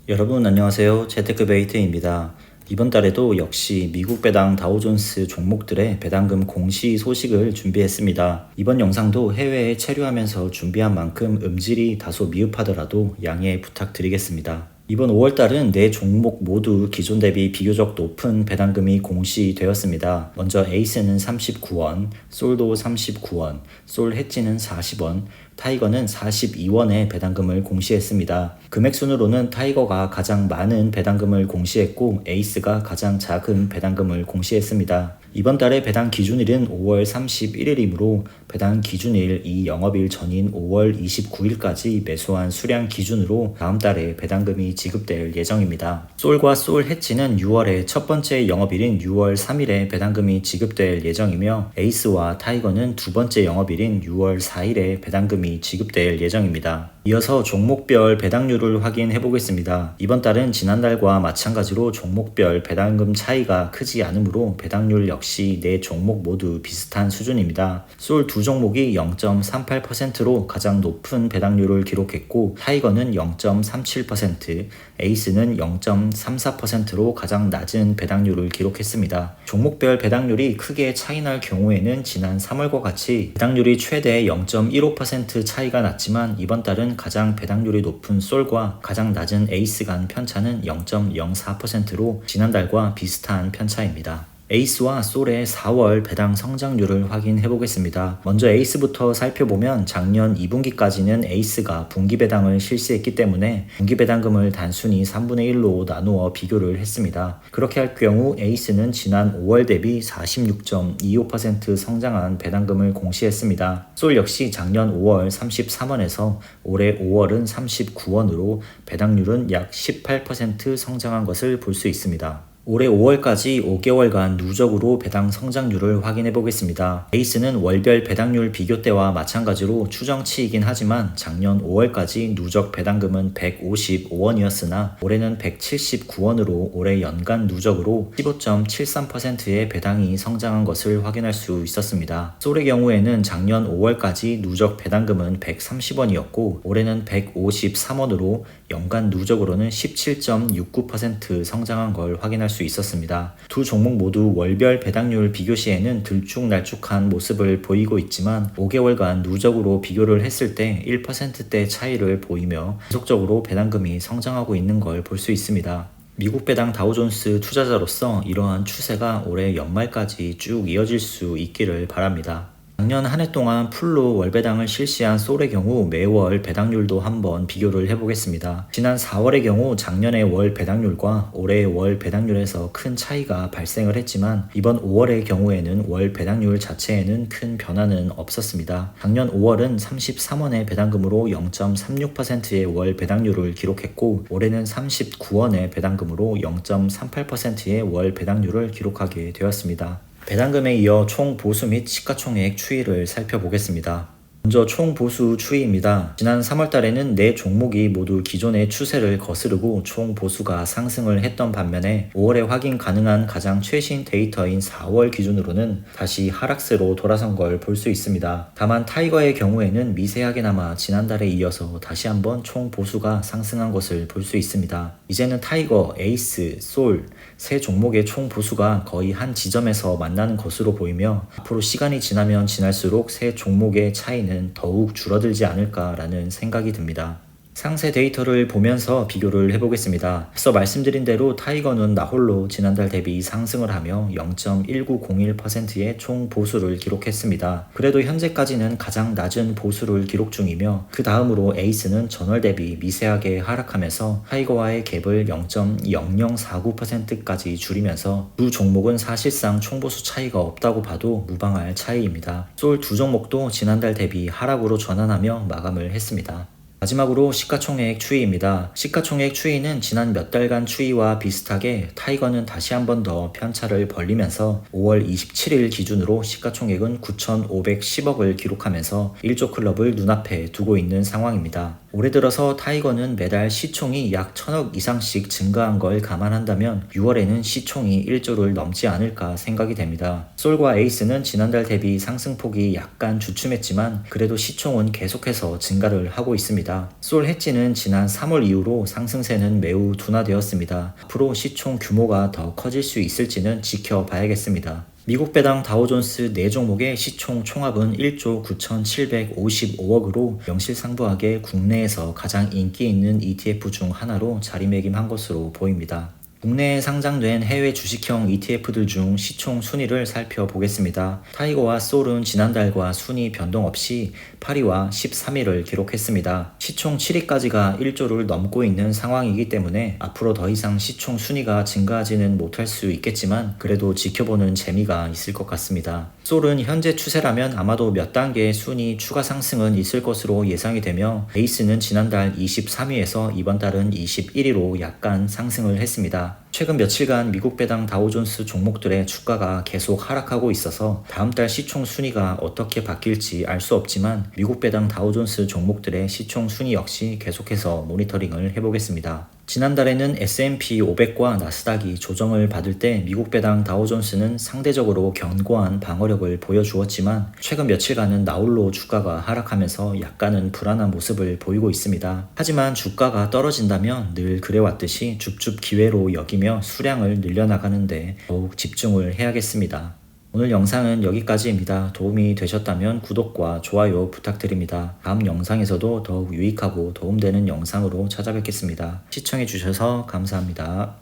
여러분 안녕하세요. 재테크 베이트입니다. 이번 달에도 역시 미국 배당 다우존스 종목들의 배당금 공시 소식을 준비했습니다. 이번 영상도 해외에 체류하면서 준비한 만큼 음질이 다소 미흡하더라도 양해 부탁드리겠습니다. 이번 5월달은 네 종목 모두 기존 대비 비교적 높은 배당금이 공시되었습니다. 먼저 에이스는 39원, 솔도 39원, 솔 해지는 40원, 타이거는 42원의 배당금을 공시했습니다. 금액 순으로는 타이거가 가장 많은 배당금을 공시했고 에이스가 가장 작은 배당금을 공시했습니다. 이번 달의 배당 기준일은 5월 31일이므로 배당 기준일 이 영업일 전인 5월 29일까지 매수한 수량 기준으로 다음 달에 배당금이 지급될 예정입니다. 솔과 솔 해치는 6월의 첫 번째 영업일인 6월 3일에 배당금이 지급될 예정이며 에이스와 타이거는 두 번째 영업일인 6월 4일에 배당금이 지급될 예정입니다. 이어서 종목별 배당률을 확인해 보겠습니다. 이번 달은 지난달과 마찬가지로 종목별 배당금 차이가 크지 않으므로 배당률 역시 네 종목 모두 비슷한 수준입니다. 솔 두 종목이 0.38%로 가장 높은 배당률을 기록했고 타이거는 0.37%, 에이스는 0.34%로 가장 낮은 배당률을 기록했습니다. 종목별 배당률이 크게 차이날 경우에는 지난 3월과 같이 배당률이 최대 0.15% 차이가 났지만 이번 달은 가장 배당률이 높은 솔과 가장 낮은 에이스 간 편차는 0.04%로 지난달과 비슷한 편차입니다. 에이스와 솔의 4월 배당 성장률을 확인해 보겠습니다. 먼저 에이스부터 살펴보면 작년 2분기까지는 에이스가 분기 배당을 실시했기 때문에 분기 배당금을 단순히 3분의 1로 나누어 비교를 했습니다. 그렇게 할 경우 에이스는 지난 5월 대비 46.25% 성장한 배당금을 공시했습니다. 솔 역시 작년 5월 33원에서 올해 5월은 39원으로 배당률은 약 18% 성장한 것을 볼 수 있습니다. 올해 5월까지 5개월간 누적으로 배당 성장률을 확인해 보겠습니다. 에이스는 월별 배당률 비교 때와 마찬가지로 추정치이긴 하지만 작년 5월까지 누적 배당금은 155원이었으나 올해는 179원으로 올해 연간 누적으로 15.73%의 배당이 성장한 것을 확인할 수 있었습니다. 솔의 경우에는 작년 5월까지 누적 배당금은 130원이었고 올해는 153원으로 연간 누적으로는 17.69% 성장한 걸 확인할 수 있었습니다. 두 종목 모두 월별 배당률 비교 시에는 들쭉날쭉한 모습을 보이고 있지만 5개월간 누적으로 비교를 했을 때 1%대 차이를 보이며 지속적으로 배당금이 성장하고 있는 걸 볼 수 있습니다. 미국 배당 다우존스 투자자로서 이러한 추세가 올해 연말까지 쭉 이어질 수 있기를 바랍니다. 작년 한 해 동안 풀로 월배당을 실시한 솔의 경우 매월 배당률도 한번 비교를 해보겠습니다. 지난 4월의 경우 작년의 월 배당률과 올해의 월 배당률에서 큰 차이가 발생을 했지만 이번 5월의 경우에는 월 배당률 자체에는 큰 변화는 없었습니다. 작년 5월은 33원의 배당금으로 0.36%의 월 배당률을 기록했고 올해는 39원의 배당금으로 0.38%의 월 배당률을 기록하게 되었습니다. 배당금에 이어 총 보수 및 시가총액 추이를 살펴보겠습니다. 먼저 총 보수 추이입니다. 지난 3월달에는 네 종목이 모두 기존의 추세를 거스르고 총 보수가 상승을 했던 반면에 5월에 확인 가능한 가장 최신 데이터인 4월 기준으로는 다시 하락세로 돌아선 걸 볼 수 있습니다. 다만 타이거의 경우에는 미세하게나마 지난달에 이어서 다시 한번 총 보수가 상승한 것을 볼 수 있습니다. 이제는 타이거, 에이스, 솔 세 종목의 총 보수가 거의 한 지점에서 만나는 것으로 보이며 앞으로 시간이 지나면 지날수록 세 종목의 차이는 더욱 줄어들지 않을까라는 생각이 듭니다. 상세 데이터를 보면서 비교를 해보겠습니다. 앞서 말씀드린 대로 타이거는 나홀로 지난달 대비 상승을 하며 0.1901%의 총 보수를 기록했습니다. 그래도 현재까지는 가장 낮은 보수를 기록 중이며 그 다음으로 에이스는 전월 대비 미세하게 하락하면서 타이거와의 갭을 0.0049%까지 줄이면서 두 종목은 사실상 총보수 차이가 없다고 봐도 무방할 차이입니다. 솔 두 종목도 지난달 대비 하락으로 전환하며 마감을 했습니다. 마지막으로 시가총액 추이입니다. 시가총액 추이는 지난 몇 달간 추이와 비슷하게 타이거는 다시 한 번 더 편차를 벌리면서 5월 27일 기준으로 시가총액은 9,510억을 기록하면서 1조 클럽을 눈앞에 두고 있는 상황입니다. 올해 들어서 타이거는 매달 시총이 약 1,000억 이상씩 증가한 걸 감안한다면 6월에는 시총이 1조를 넘지 않을까 생각이 됩니다. 솔과 에이스는 지난달 대비 상승폭이 약간 주춤했지만 그래도 시총은 계속해서 증가를 하고 있습니다. 있습니다. 솔 해지는 지난 3월 이후로 상승세는 매우 둔화되었습니다. 앞으로 시총 규모가 더 커질 수 있을지는 지켜봐야겠습니다. 미국 배당 다우존스 4종목의 시총 총합은 1조 9,755억으로 명실상부하게 국내에서 가장 인기 있는 ETF 중 하나로 자리매김한 것으로 보입니다. 국내에 상장된 해외 주식형 ETF들 중 시총 순위를 살펴보겠습니다. 타이거와 솔은 지난달과 순위 변동 없이 8위와 13위를 기록했습니다. 시총 7위까지가 1조를 넘고 있는 상황이기 때문에 앞으로 더 이상 시총 순위가 증가하지는 못할 수 있겠지만 그래도 지켜보는 재미가 있을 것 같습니다. 솔은 현재 추세라면 아마도 몇 단계의 순위 추가 상승은 있을 것으로 예상이 되며 베이스는 지난달 23위에서 이번 달은 21위로 약간 상승을 했습니다. 최근 며칠간 미국 배당 다우존스 종목들의 주가가 계속 하락하고 있어서 다음 달 시총 순위가 어떻게 바뀔지 알 수 없지만 미국 배당 다우존스 종목들의 시총 순위 역시 계속해서 모니터링을 해보겠습니다. 지난달에는 S&P 500과 나스닥이 조정을 받을 때 미국 배당 다우존스는 상대적으로 견고한 방어력을 보여주었지만 최근 며칠간은 나홀로 주가가 하락하면서 약간은 불안한 모습을 보이고 있습니다. 하지만 주가가 떨어진다면 늘 그래왔듯이 줍줍 기회로 여기며 수량을 늘려나가는데 더욱 집중을 해야겠습니다. 오늘 영상은 여기까지입니다. 도움이 되셨다면 구독과 좋아요 부탁드립니다. 다음 영상에서도 더욱 유익하고 도움되는 영상으로 찾아뵙겠습니다. 시청해주셔서 감사합니다.